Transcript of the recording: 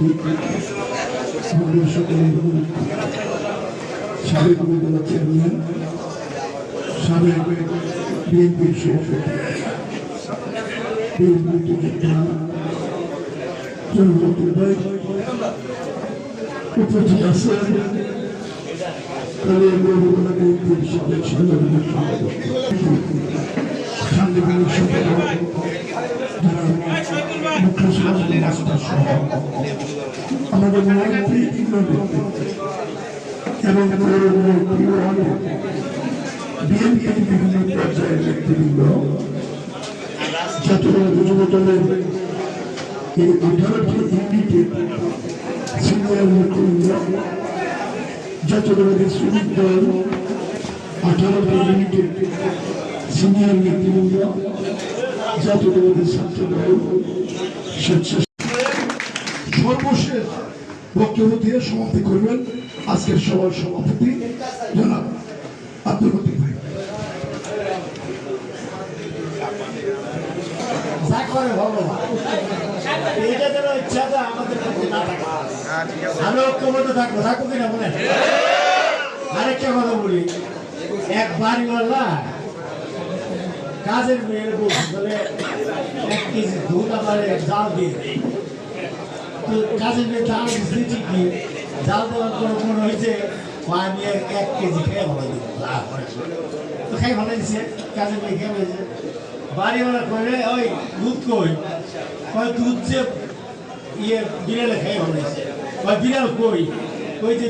সভাপতি আমাদের সকলের সাবেক উপজেলা চেয়ারম্যান, সাবেক বিএনপির সভাপতি, উপস্থিত আছেন আমাদের এবং বিএনপির বিভিন্ন পর্যায়ের নেতৃবৃন্দ জাতীয় যুব দলের এই 18টি ইউনিটের সিনিয়র নেতৃবৃন্দ, জাতীয়তাবাদী শ্রমিক দল 18টি ইউনিটের সিনিয়র নেতৃবৃন্দ, জাতীয়তাবাদী ছাত্র দল সর্বশেষ বক্তব্য দিয়ে সমাপ্তি করবেন আজকের সভার সভাপতি জনাব আব্দুল লতিফ ভাই। আমি ঐক্যবদ্ধ থাকবো, থাকবো কিনা বলেন। আরেকটা কথা বলি, এক বাড়িওয়ালা কাজের মেয়ের বলছে বলে 1 কেজি দুধ আমার জাল দিয়ে দেয়। তো কাজের মেয়ে জাল দিচ্ছে ঠিকই, জাল দেওয়ার পর মনে হয়েছে আমি 1 কেজি খেয়ে ভালো দিব, তো খেয়ে ভালো দিচ্ছে। কাজের মেয়ে খেয়ে হয়েছে, বাড়িওয়ালা করে ওই দুধ কই, ওই দুধ যে বিড়ালে খেয়ে ভালো দিচ্ছে, ওই বিড়াল কই, ওই যে